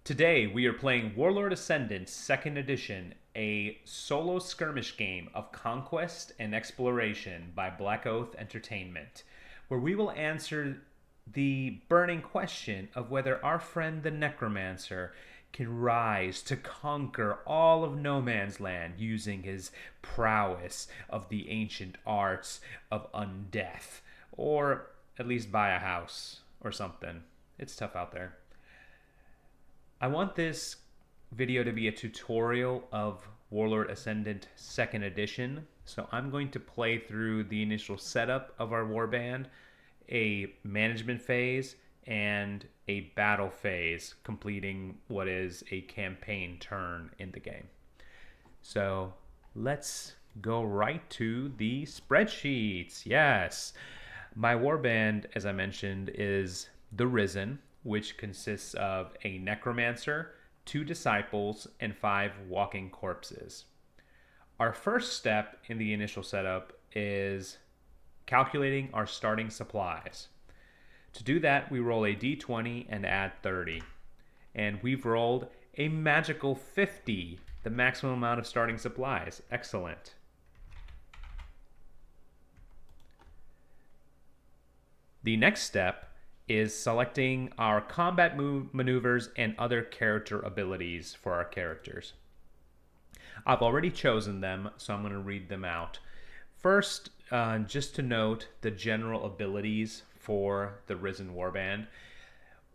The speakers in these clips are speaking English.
Today we are playing Warlord Ascendant 2nd Edition, a solo skirmish game of conquest and exploration by Blackoath Entertainment, where we will answer the burning question of whether our friend the necromancer can rise to conquer all of no man's land using his prowess of the ancient arts of undeath, or at least buy a house or something. It's tough out there. I want this video to be a tutorial of Warlord Ascendant 2nd Edition, so I'm going to play through the initial setup of our warband, a management phase, and a battle phase, completing what is a campaign turn in the game. So let's go right to the spreadsheets. Yes, my warband, as I mentioned, is the Risen, which consists of a necromancer, 2 disciples, and 5 walking corpses. Our first step in the initial setup is calculating our starting supplies. To do that, we roll a d20 and add 30. And we've rolled a magical 50, the maximum amount of starting supplies. Excellent. The next step is selecting our combat maneuvers and other character abilities for our characters. I've already chosen them, so I'm going to read them out. First, just to note the general abilities for the Risen Warband.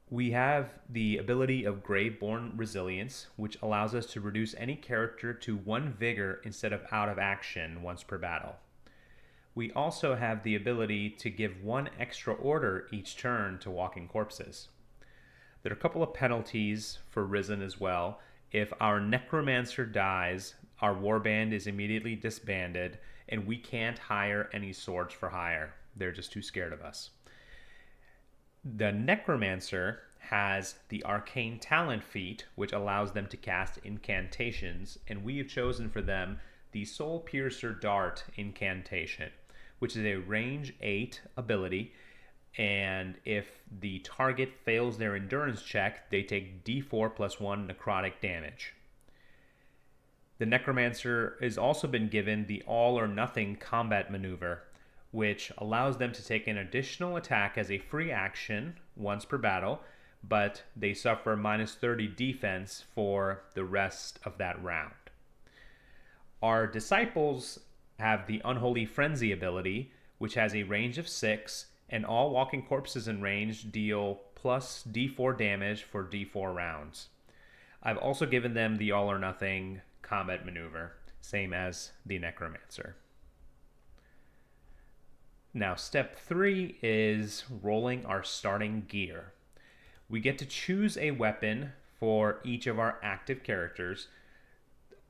We have the ability of Graveborn Resilience, which allows us to reduce any character to 1 vigor instead of out of action once per battle. We also have the ability to give 1 extra order each turn to walking corpses. There are a couple of penalties for Risen as well. If our necromancer dies, our warband is immediately disbanded, and we can't hire any swords for hire. They're just too scared of us. The necromancer has the arcane talent feat, which allows them to cast incantations, and we have chosen for them the Soul Piercer Dart incantation, which is a range 8 ability, and if the target fails their endurance check, they take d4 plus 1 necrotic damage. The necromancer has also been given the all or nothing combat maneuver, which allows them to take an additional attack as a free action once per battle, but they suffer minus 30 defense for the rest of that round. Our disciples have the Unholy Frenzy ability, which has a range of 6, and all walking corpses in range deal plus d4 damage for d4 rounds. I've also given them the all or nothing combat maneuver, same as the necromancer. Now, step 3 is rolling our starting gear. We get to choose a weapon for each of our active characters.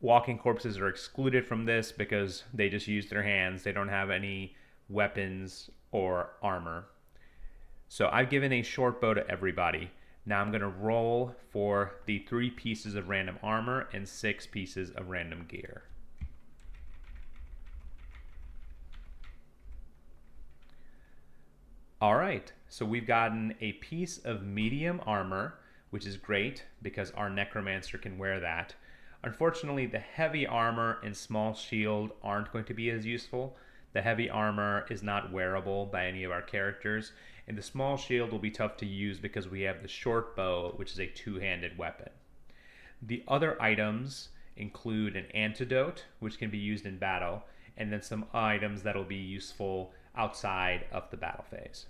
Walking corpses are excluded from this because they just use their hands. They don't have any weapons or armor. So I've given a short bow to everybody. Now I'm going to roll for the 3 pieces of random armor and 6 pieces of random gear. All right, so we've gotten a piece of medium armor, which is great because our necromancer can wear that. Unfortunately, the heavy armor and small shield aren't going to be as useful. The heavy armor is not wearable by any of our characters, and the small shield will be tough to use because we have the short bow, which is a 2-handed weapon. The other items include an antidote, which can be used in battle, and then some items that will be useful outside of the battle phase.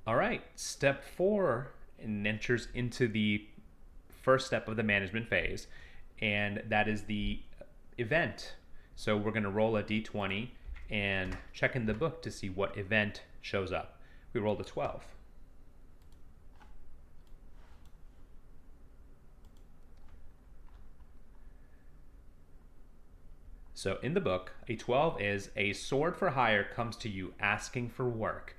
All right, step 4 enters into the first step of the management phase, and that is the event. So we're going to roll a d20 and check in the book to see what event shows up. We rolled a 12. So in the book, a 12 is a sword for hire comes to you asking for work.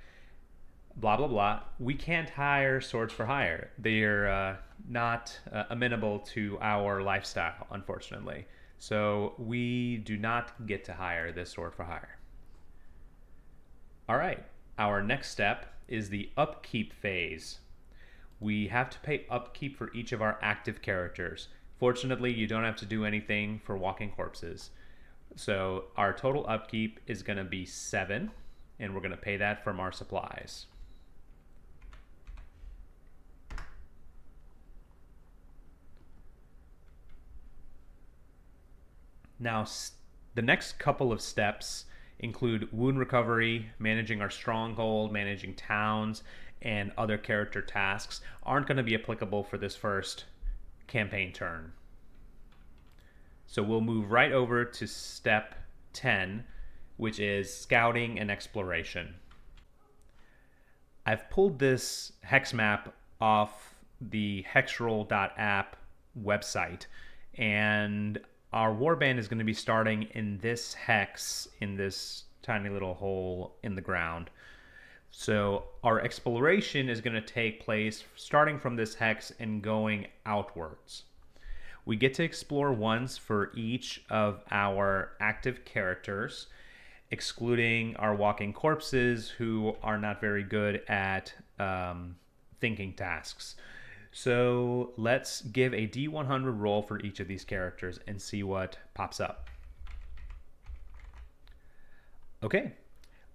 Blah, blah, blah. We can't hire swords for hire. They're not amenable to our lifestyle, unfortunately. So we do not get to hire this sword for hire. All right, our next step is the upkeep phase. We have to pay upkeep for each of our active characters. Fortunately, you don't have to do anything for walking corpses. So our total upkeep is going to be 7, and we're going to pay that from our supplies. Now, the next couple of steps include wound recovery, managing our stronghold, managing towns, and other character tasks aren't going to be applicable for this first campaign turn. So we'll move right over to step 10, which is scouting and exploration. I've pulled this hex map off the hexroll.app website, and our warband is going to be starting in this hex, in this tiny little hole in the ground. So our exploration is going to take place starting from this hex and going outwards. We get to explore once for each of our active characters, excluding our walking corpses who are not very good at thinking tasks. So let's give a D100 roll for each of these characters and see what pops up. Okay,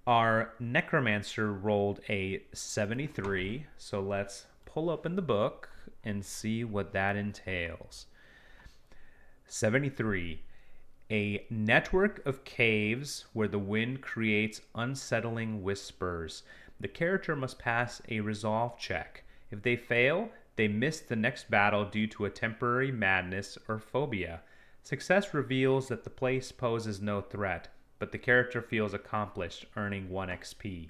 our necromancer rolled a 73, so let's pull open the book and see what that entails. 73. A network of caves where the wind creates unsettling whispers. The character must pass a resolve check. If they fail, they miss the next battle due to a temporary madness or phobia. Success reveals that the place poses no threat, but the character feels accomplished, earning 1 XP.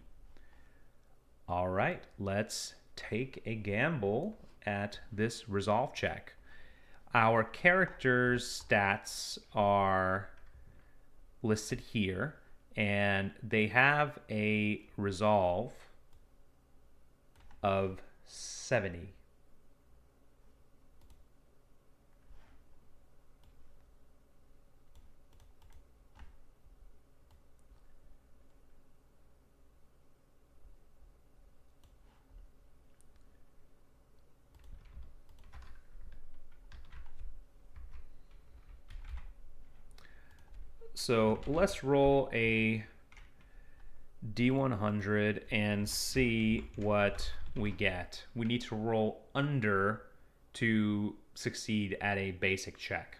All right, let's take a gamble at this resolve check. Our characters' stats are listed here, and they have a resolve of 70. So let's roll a D100 and see what we get. We need to roll under to succeed at a basic check.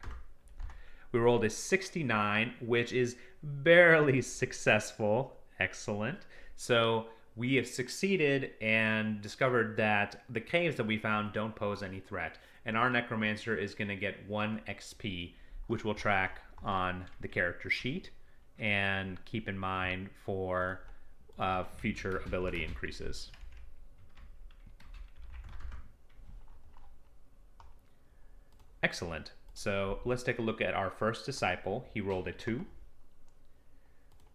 We rolled a 69, which is barely successful. Excellent. So we have succeeded and discovered that the caves that we found don't pose any threat. And our necromancer is going to get 1 XP, which will track on the character sheet and keep in mind for future ability increases. Excellent. So let's take a look at our first disciple. He rolled a 2.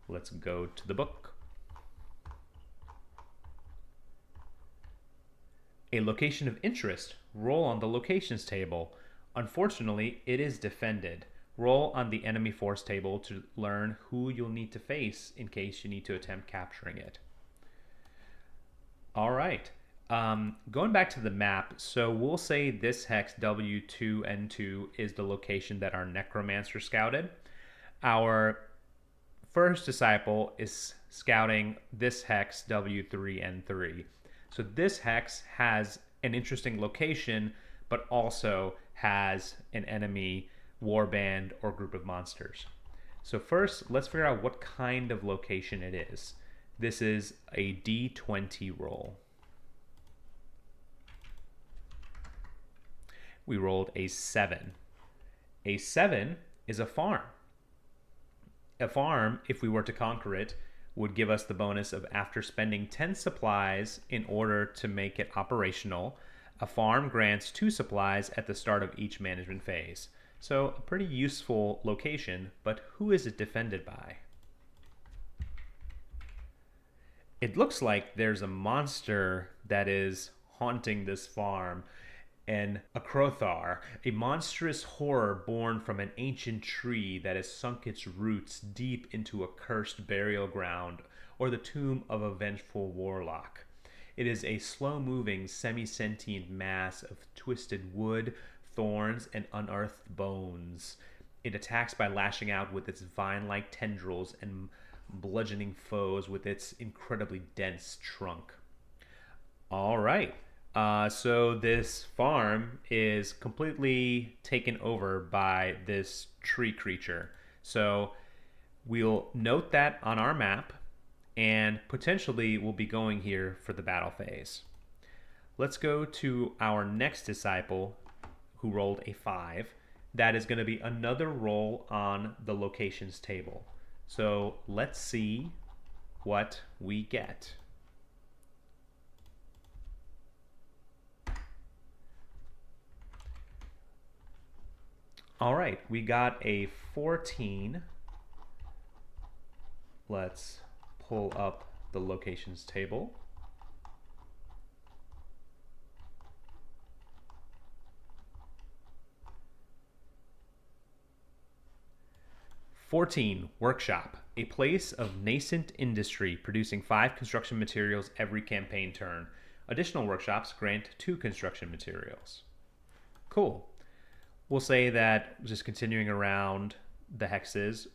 Let's go to the book. A location of interest. Roll on the locations table. Unfortunately, it is defended. Roll on the enemy force table to learn who you'll need to face in case you need to attempt capturing it. All right. Going back to the map, so we'll say this hex W2N2 is the location that our necromancer scouted. Our first disciple is scouting this hex W3N3. So this hex has an interesting location, but also has an enemy warband or group of monsters. So first, let's figure out what kind of location it is. This is a D20 roll. We rolled a 7. A 7 is a farm. A farm, if we were to conquer it, would give us the bonus of after spending 10 supplies in order to make it operational, a farm grants 2 supplies at the start of each management phase. So a pretty useful location, but who is it defended by? It looks like there's a monster that is haunting this farm. An Acrothar, a monstrous horror born from an ancient tree that has sunk its roots deep into a cursed burial ground or the tomb of a vengeful warlock. It is a slow moving, semi sentient mass of twisted wood, thorns, and unearthed bones. It attacks by lashing out with its vine like tendrils and bludgeoning foes with its incredibly dense trunk. All right. So this farm is completely taken over by this tree creature. So we'll note that on our map, and potentially we'll be going here for the battle phase. Let's go to our next disciple who rolled a 5. That is going to be another roll on the locations table. So let's see what we get. All right, we got a 14. Let's pull up the locations table. Workshop, a place of nascent industry producing 5 construction materials every campaign turn. Additional workshops grant 2 construction materials. Cool. We'll say that, just continuing around the hexes,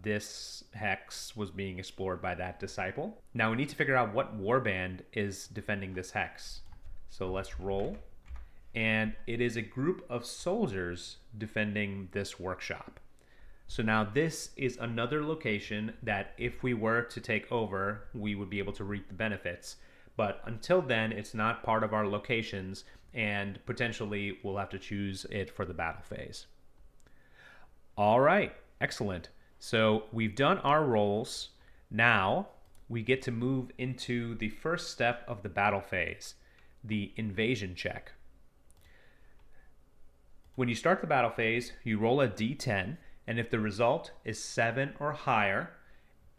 this hex was being explored by that disciple. Now we need to figure out what warband is defending this hex. So let's roll. And it is a group of soldiers defending this workshop. So now this is another location that if we were to take over, we would be able to reap the benefits. But until then, it's not part of our locations, and potentially we'll have to choose it for the battle phase. All right, excellent. So we've done our rolls. Now we get to move into the first step of the battle phase, the invasion check. When you start the battle phase, you roll a d10, and if the result is 7 or higher,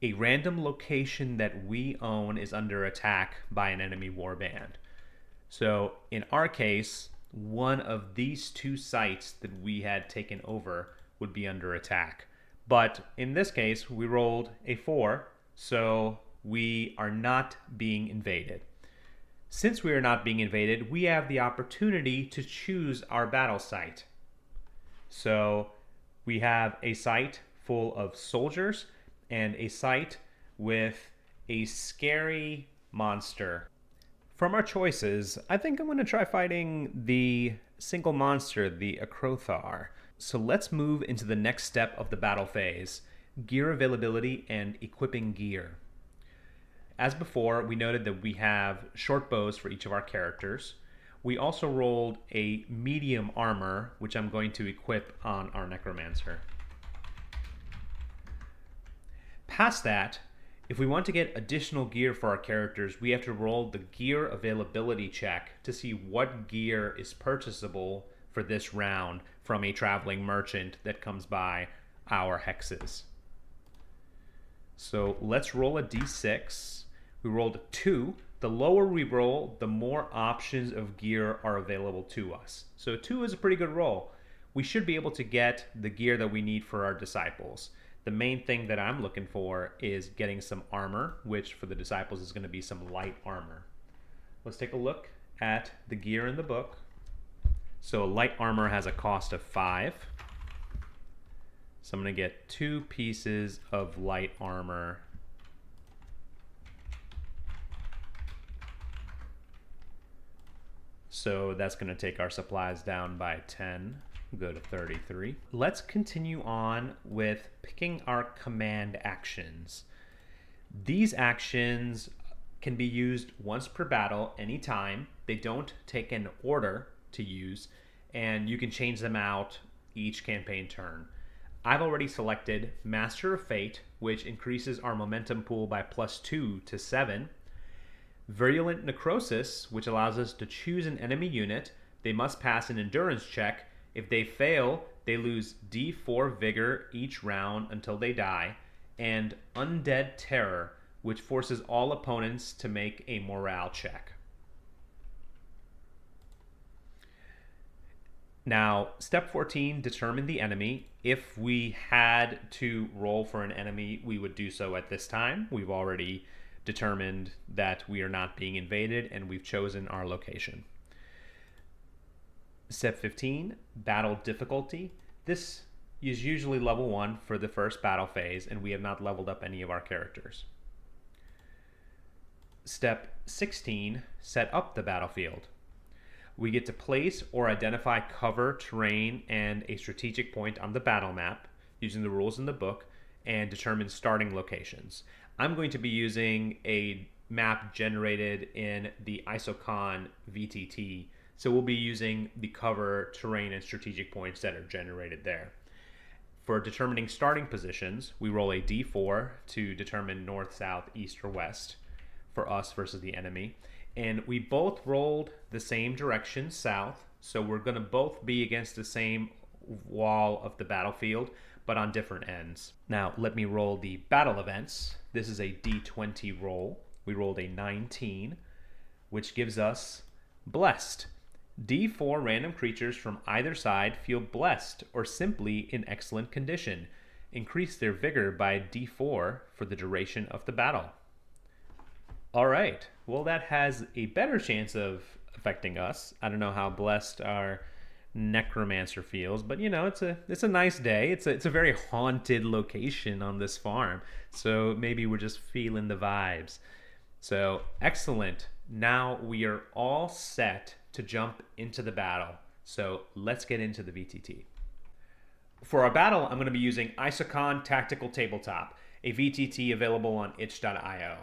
a random location that we own is under attack by an enemy warband. So in our case, one of these 2 sites that we had taken over would be under attack. But in this case, we rolled a 4, so we are not being invaded. Since we are not being invaded, we have the opportunity to choose our battle site. So we have a site full of soldiers and a site with a scary monster. From our choices, I think I'm going to try fighting the single monster, the Acrothar. So let's move into the next step of the battle phase, gear availability and equipping gear. As before, we noted that we have short bows for each of our characters. We also rolled a medium armor, which I'm going to equip on our necromancer. Past that, if we want to get additional gear for our characters, we have to roll the gear availability check to see what gear is purchasable for this round from a traveling merchant that comes by our hexes. So let's roll a d6. We rolled a 2. The lower we roll, the more options of gear are available to us. So 2 is a pretty good roll. We should be able to get the gear that we need for our disciples. The main thing that I'm looking for is getting some armor, which for the disciples is going to be some light armor. Let's take a look at the gear in the book. So light armor has a cost of 5. So I'm going to get 2 pieces of light armor. So that's going to take our supplies down by 10. Go to 33. Let's continue on with picking our command actions. These actions can be used once per battle, anytime. They don't take an order to use, and you can change them out each campaign turn. I've already selected Master of Fate, which increases our momentum pool by +2 to 7. Virulent Necrosis, which allows us to choose an enemy unit. They must pass an endurance check. If they fail, they lose D4 vigor each round until they die. And Undead Terror, which forces all opponents to make a morale check. Now, step 14, determine the enemy. If we had to roll for an enemy, we would do so at this time. We've already determined that we are not being invaded, and we've chosen our location. Step 15, battle difficulty. This is usually level 1 for the first battle phase, and we have not leveled up any of our characters. Step 16, set up the battlefield. We get to place or identify cover, terrain, and a strategic point on the battle map using the rules in the book and determine starting locations. I'm going to be using a map generated in the ISOCON VTT, so we'll be using the cover, terrain, and strategic points that are generated there. For determining starting positions, we roll a d4 to determine north, south, east, or west for us versus the enemy. And we both rolled the same direction, south, so we're going to both be against the same wall of the battlefield, but on different ends. Now, let me roll the battle events. This is a d20 roll. We rolled a 19, which gives us blessed. D4 random creatures from either side feel blessed or simply in excellent condition. Increase their vigor by D4 for the duration of the battle. All right, well, that has a better chance of affecting us. I don't know how blessed our necromancer feels, but you know, it's a nice day. It's a very haunted location on this farm, so maybe we're just feeling the vibes. So excellent. Now we are all set to jump into the battle. So let's get into the VTT. For our battle, I'm going to be using ISOCON Tactical Tabletop, a VTT available on itch.io.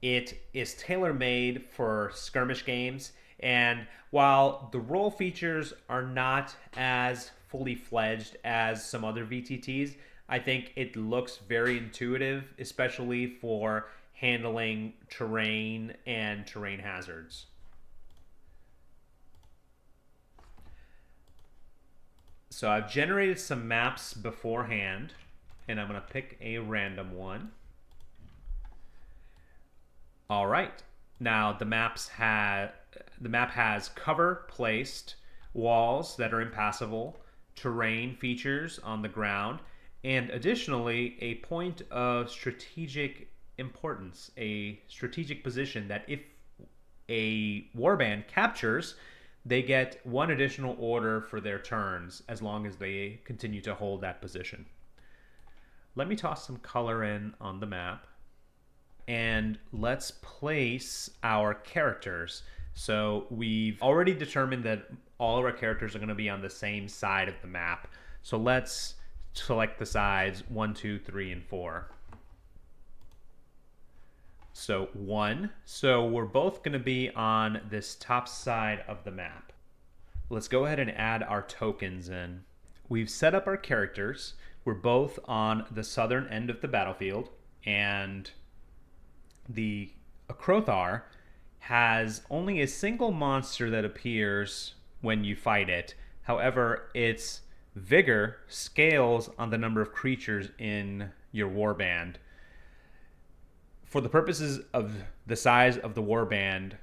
It is tailor-made for skirmish games, and while the role features are not as fully fledged as some other VTTs, I think it looks very intuitive, especially for handling terrain and terrain hazards. So I've generated some maps beforehand, and I'm going to pick a random one. All right. Now the map has cover placed, walls that are impassable, terrain features on the ground, and additionally a point of strategic importance, a strategic position that if a warband captures, they get one additional order for their turns as long as they continue to hold that position. Let me toss some color in on the map. And let's place our characters. So we've already determined that all of our characters are going to be on the same side of the map. So let's select the sides 1, 2, 3, and 4. So 1. So we're both going to be on this top side of the map. Let's go ahead and add our tokens in. We've set up our characters. We're both on the southern end of the battlefield, and the Akrothar has only a single monster that appears when you fight it. However, its vigor scales on the number of creatures in your warband. For the purposes of the size of the warband,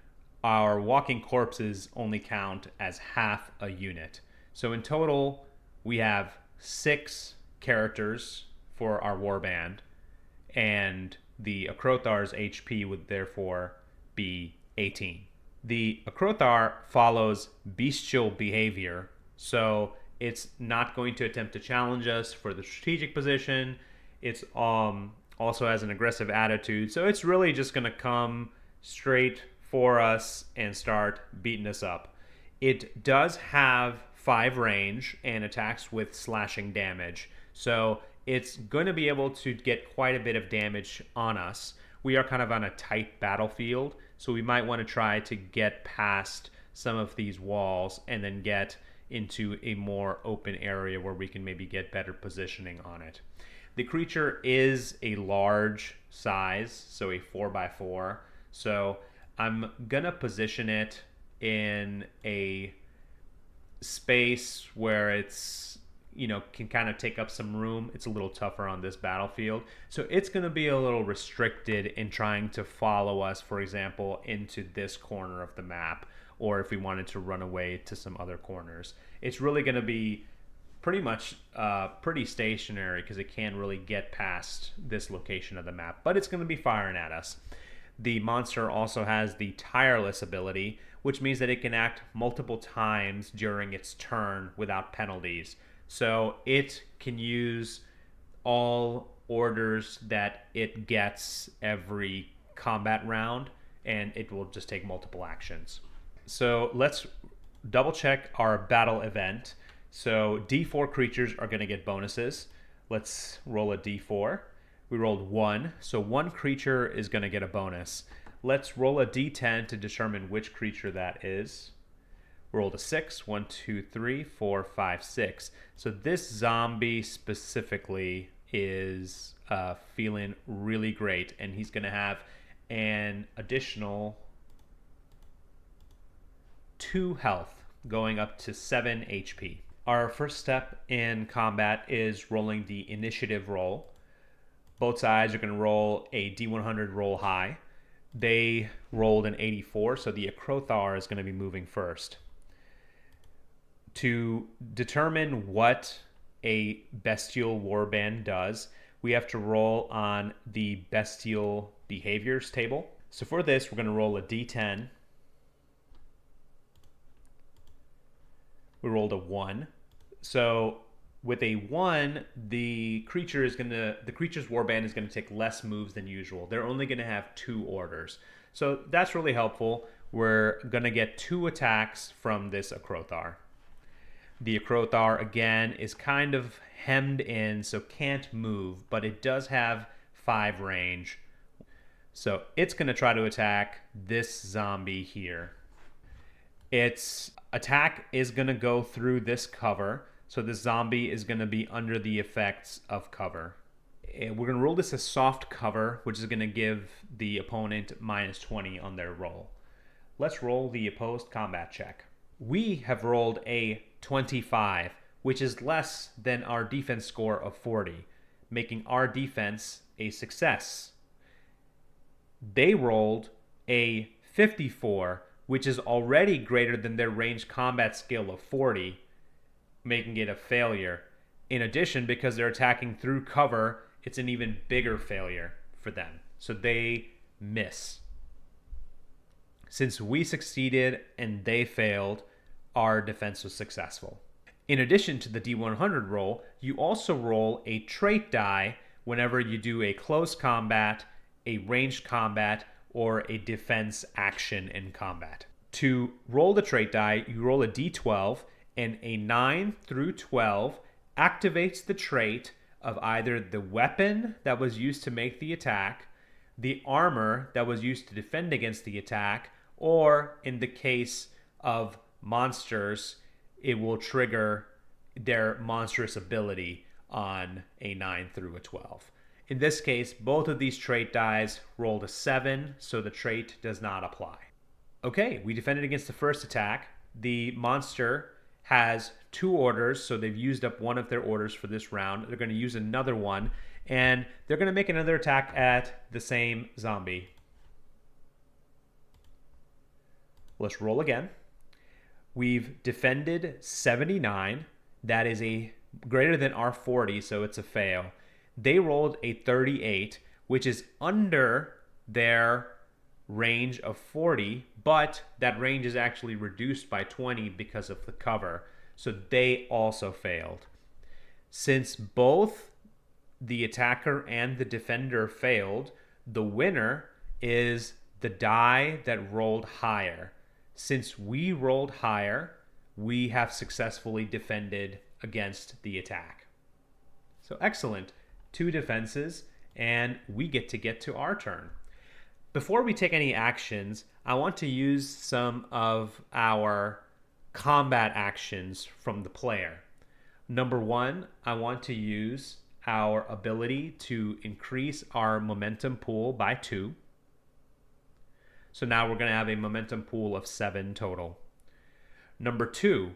our walking corpses only count as half a unit. So in total, we have 6 characters for our warband, and the Akrothar's HP would therefore be 18. The Akrothar follows bestial behavior, so it's not going to attempt to challenge us for the strategic position. It's also has an aggressive attitude, so it's really just going to come straight for us and start beating us up. It does have 5 range and attacks with slashing damage, so it's going to be able to get quite a bit of damage on us. We are kind of on a tight battlefield, so we might want to try to get past some of these walls and then get into a more open area where we can maybe get better positioning on it. The creature is a large size, so a 4x4. So I'm going to position it in a space where it's, you know, can kind of take up some room. It's a little tougher on this battlefield. So it's going to be a little restricted in trying to follow us, for example, into this corner of the map, or if we wanted to run away to some other corners. It's really going to be pretty much pretty stationary because it can't really get past this location of the map, but it's going to be firing at us. The monster also has the tireless ability, which means that it can act multiple times during its turn without penalties. So it can use all orders that it gets every combat round, and it will just take multiple actions. So let's double check our battle event. So D4 creatures are going to get bonuses. Let's roll a D4. We rolled 1, so 1 creature is going to get a bonus. Let's roll a D10 to determine which creature that is. We rolled a 6. 1, 2, 3, 4, 5, 6. So this zombie specifically is feeling really great, and he's going to have an additional 2 health, going up to 7 HP. Our first step in combat is rolling the initiative roll. Both sides are going to roll a D100 roll high. They rolled an 84, so the Acrothar is going to be moving first. To determine what a bestial warband does, we have to roll on the bestial behaviors table. So for this, we're going to roll a D10. We rolled a 1. So with a 1, the creature's warband is going to take less moves than usual. They're only going to have 2 orders. So that's really helpful. We're going to get 2 attacks from this Acrothar. The Acrothar, again, is kind of hemmed in, so can't move, but it does have 5 range. So it's going to try to attack this zombie here. Its attack is going to go through this cover, so this zombie is going to be under the effects of cover. We're going to roll this as soft cover, which is going to give the opponent minus 20 on their roll. Let's roll the opposed combat check. We have rolled a 25, which is less than our defense score of 40, making our defense a success. They rolled a 54, which is already greater than their ranged combat skill of 40, making it a failure. In addition, because they're attacking through cover, it's an even bigger failure for them. So they miss. Since we succeeded and they failed, our defense was successful. In addition to the D100 roll, you also roll a trait die whenever you do a close combat, a ranged combat, or a defense action in combat. To roll the trait die, you roll a D12, and a 9 through 12 activates the trait of either the weapon that was used to make the attack, the armor that was used to defend against the attack, or in the case of monsters, it will trigger their monstrous ability on a 9 through a 12. In this case, both of these trait dies rolled a 7, so the trait does not apply. Okay, we defended against the first attack. The monster has 2 orders, so they've used up one of their orders for this round. They're going to use another one, and they're going to make another attack at the same zombie. Let's roll again. We've defended 79. That is a greater than our 40, so it's a fail. They rolled a 38, which is under their range of 40, but that range is actually reduced by 20 because of the cover. So they also failed. Since both the attacker and the defender failed, the winner is the die that rolled higher. Since we rolled higher, we have successfully defended against the attack. So excellent. 2 defenses, and we get to our turn. Before we take any actions, I want to use some of our combat actions from the player. Number 1, I want to use our ability to increase our momentum pool by 2. So now we're going to have a momentum pool of 7 total. Number 2,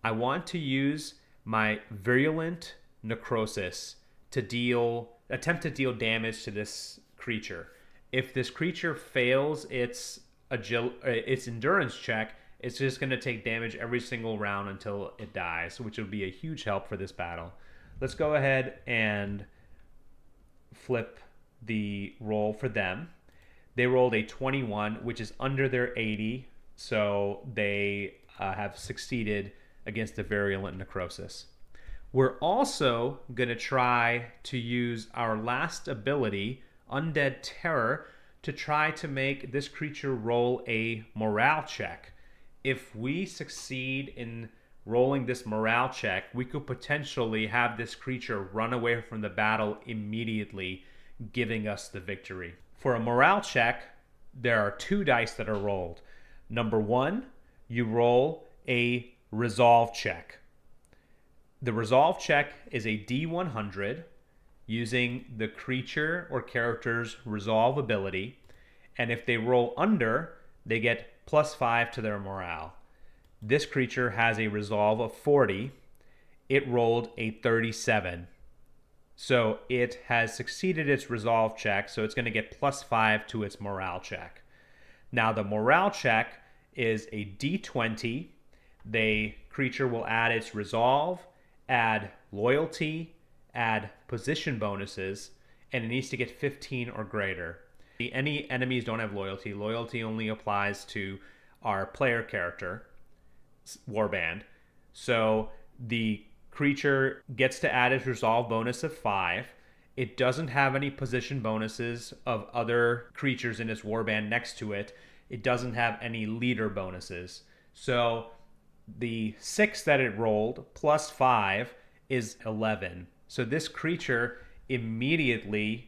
I want to use my virulent necrosis to attempt to deal damage to this creature. If this creature fails its endurance check It's just going to take damage every single round until it dies, which will be a huge help for this battle. Let's go ahead and flip the roll for them. They rolled a 21, which is under their 80, so they have succeeded against the virulent necrosis. We're also going to try to use our last ability, Undead Terror, to try to make this creature roll a morale check. If we succeed in rolling this morale check, we could potentially have this creature run away from the battle immediately, giving us the victory. For a morale check, there are 2 dice that are rolled. Number 1, you roll a resolve check. The resolve check is a D100 using the creature or character's resolve ability, and if they roll under, they get +5 to their morale. This creature has a resolve of 40. It rolled a 37. So it has succeeded its resolve check, so it's going to get +5 to its morale check. Now the morale check is a D20. The creature will add its resolve, add loyalty, add position bonuses, and it needs to get 15 or greater. Any enemies don't have loyalty. Loyalty only applies to our player character, Warband. So the creature gets to add its resolve bonus of 5. It doesn't have any position bonuses of other creatures in its warband next to it. It doesn't have any leader bonuses. So the 6 that it rolled +5 is 11. So this creature immediately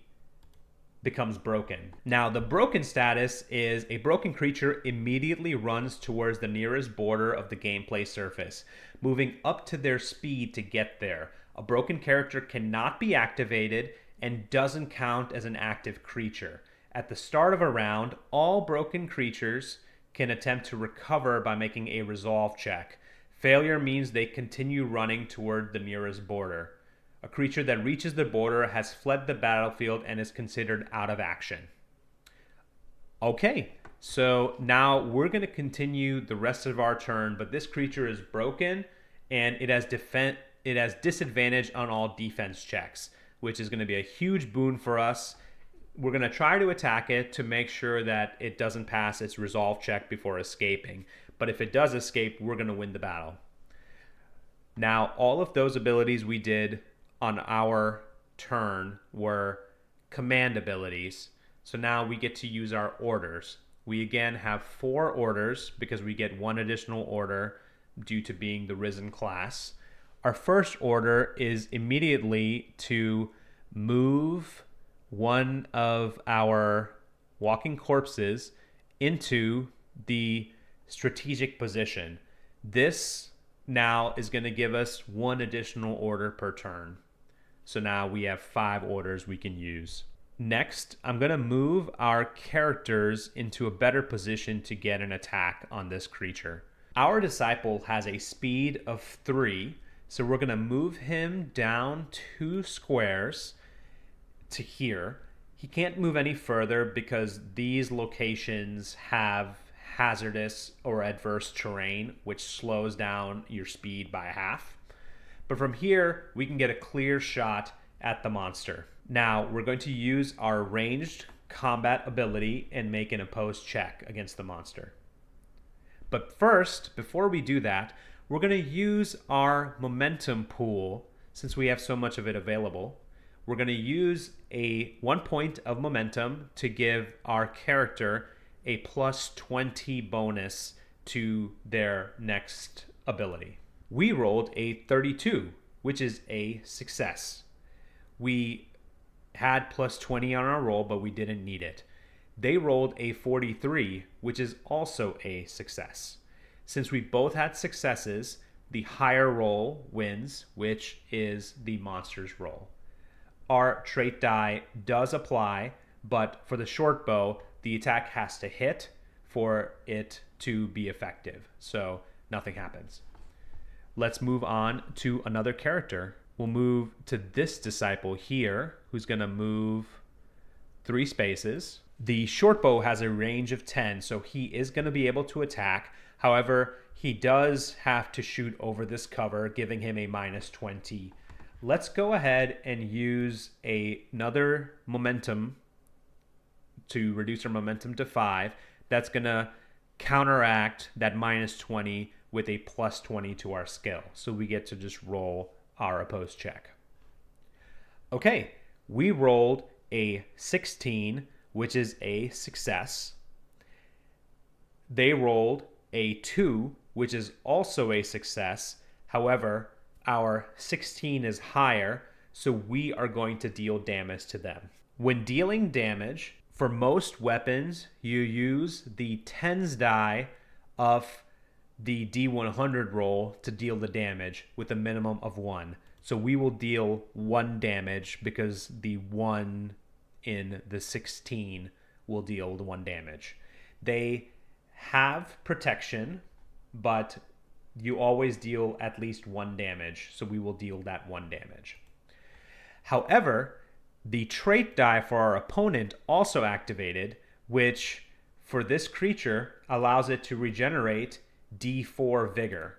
becomes broken. Now the broken status is a broken creature immediately runs towards the nearest border of the gameplay surface, moving up to their speed to get there. A broken character cannot be activated and doesn't count as an active creature. At the start of a round, all broken creatures can attempt to recover by making a resolve check. Failure means they continue running toward the nearest border. A creature that reaches the border has fled the battlefield and is considered out of action. Okay, so now we're going to continue the rest of our turn, but this creature is broken and it has disadvantage on all defense checks, which is going to be a huge boon for us. We're going to try to attack it to make sure that it doesn't pass its resolve check before escaping. But if it does escape, we're going to win the battle. Now, all of those abilities we did on our turn were command abilities. So now we get to use our orders. We again have 4 orders because we get 1 additional order due to being the Risen class. Our first order is immediately to move one of our walking corpses into the strategic position. This now is going to give us 1 additional order per turn. So now we have 5 orders we can use. Next, I'm going to move our characters into a better position to get an attack on this creature. Our disciple has a speed of 3, so we're going to move him down 2 squares to here. He can't move any further because these locations have hazardous or adverse terrain, which slows down your speed by half. But from here, we can get a clear shot at the monster. Now, we're going to use our ranged combat ability and make an opposed check against the monster. But first, before we do that, we're going to use our momentum pool, since we have so much of it available. We're going to use a 1 point of momentum to give our character a +20 bonus to their next ability. We rolled a 32, which is a success. We had +20 on our roll, but we didn't need it. They rolled a 43, which is also a success. Since we both had successes, the higher roll wins, which is the monster's roll. Our trait die does apply, but for the short bow, the attack has to hit for it to be effective. So nothing happens. Let's move on to another character. We'll move to this disciple here, who's going to move 3 spaces. The short bow has a range of 10, so he is going to be able to attack. However, he does have to shoot over this cover, giving him a -20. Let's go ahead and use another momentum to reduce our momentum to 5. That's going to counteract that -20 with a +20 to our skill. So we get to just roll our opposed check. Okay, we rolled a 16, which is a success. They rolled a 2, which is also a success. However, our 16 is higher, so we are going to deal damage to them. When dealing damage, for most weapons, you use the tens die of the D100 roll to deal the damage with a minimum of 1. So we will deal 1 damage because the 1 in the 16 will deal the 1 damage. They have protection, but you always deal at least 1 damage, so we will deal that 1 damage. However, the trait die for our opponent also activated, which for this creature allows it to regenerate D4 vigor.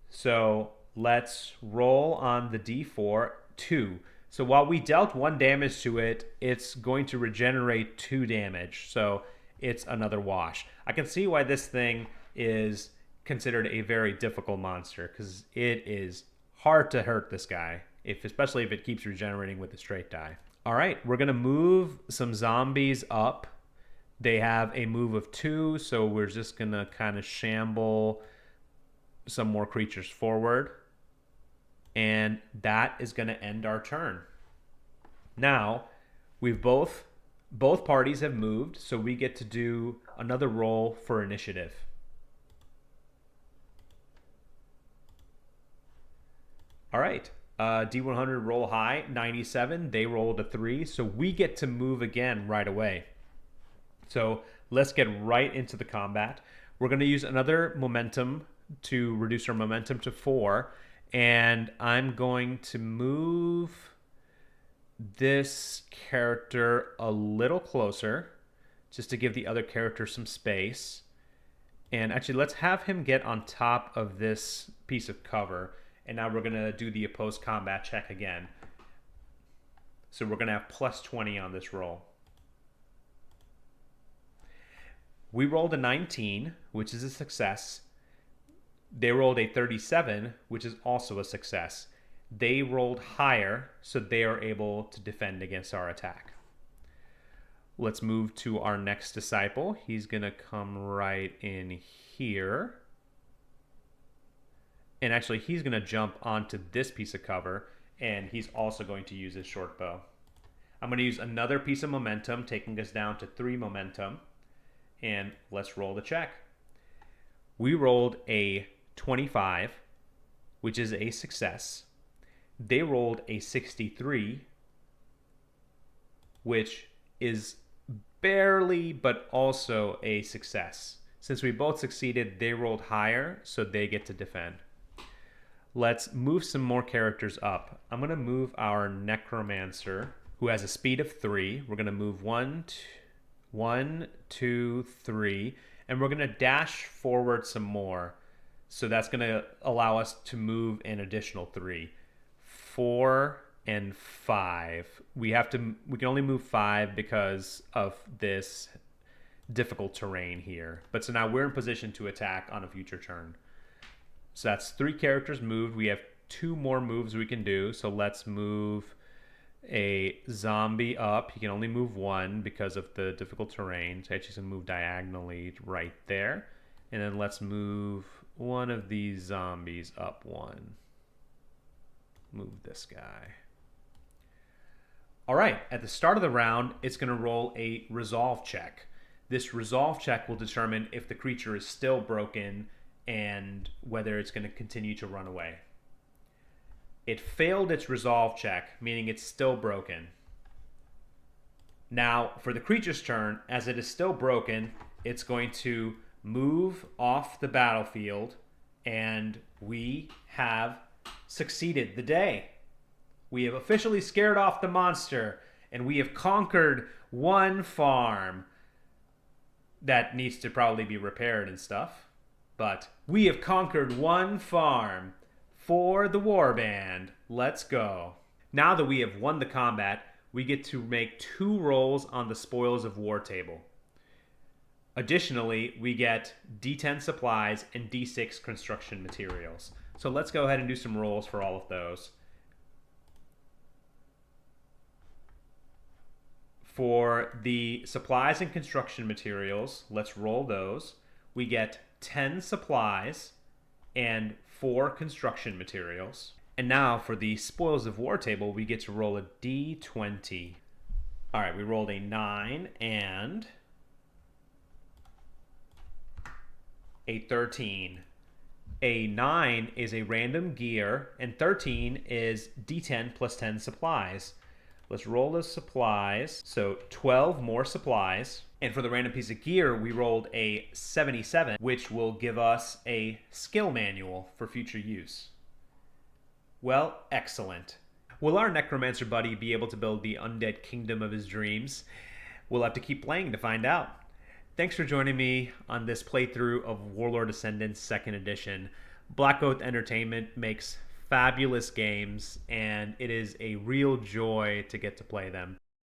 So let's roll on the D4, 2. So while we dealt 1 damage to it, it's going to regenerate 2 damage. So it's another wash. I can see why this thing is considered a very difficult monster, because it is hard to hurt this guy, especially if it keeps regenerating with the straight die. All right, we're going to move some zombies up. They have a move of 2, so we're just going to kind of shamble some more creatures forward. And that is going to end our turn. Now, we've both parties have moved, so we get to do another roll for initiative. All right. D100 roll high, 97. They rolled a 3, so we get to move again right away. So let's get right into the combat. We're going to use another momentum to reduce our momentum to 4, and I'm going to move this character a little closer just to give the other character some space. And actually, let's have him get on top of this piece of cover. And now we're going to do the opposed combat check again. So we're going to have +20 on this roll. We rolled a 19, which is a success. They rolled a 37, which is also a success. They rolled higher, so they are able to defend against our attack. Let's move to our next disciple. He's going to come right in here. And actually, he's going to jump onto this piece of cover, and he's also going to use his short bow. I'm going to use another piece of momentum, taking us down to 3 momentum. And let's roll the check. We rolled a 25, which is a success. They rolled a 63, which is barely, but also a success. Since we both succeeded, they rolled higher, so they get to defend. Let's move some more characters up. I'm going to move our necromancer, who has a speed of 3. We're going to move 1, 2, 3, and we're going to dash forward some more. So that's going to allow us to move an additional 3. 4 and 5. We can only move 5 because of this difficult terrain here. But so now we're in position to attack on a future turn. So that's 3 characters moved. We have 2 more moves we can do. So let's move a zombie up. He can only move 1 because of the difficult terrain. So actually, going to move diagonally right there. And then let's move one of these zombies up 1. Move this guy. All right, at the start of the round, it's going to roll a resolve check. This resolve check will determine if the creature is still broken and whether it's going to continue to run away. It failed its resolve check, meaning it's still broken. Now, for the creature's turn, as it is still broken, it's going to move off the battlefield, and we have succeeded the day. We have officially scared off the monster, And we have conquered one farm that needs to probably be repaired and stuff. But we have conquered one farm for the warband. Let's go. Now that we have won the combat, we get to make 2 rolls on the spoils of war table. Additionally, we get D10 supplies and D6 construction materials. So let's go ahead and do some rolls for all of those. For the supplies and construction materials, let's roll those. We get 10 supplies and 4 construction materials. And now for the spoils of war table, we get to roll a D20. All right, we rolled a 9 and a 13. A 9 is a random gear, and 13 is D10 plus 10 supplies. Let's roll those supplies. So 12 more supplies. And for the random piece of gear, we rolled a 77, which will give us a skill manual for future use. Well, excellent. Will our necromancer buddy be able to build the undead kingdom of his dreams? We'll have to keep playing to find out. Thanks for joining me on this playthrough of Warlord Ascendant 2nd Edition. Blackoath Entertainment makes fabulous games, and it is a real joy to get to play them.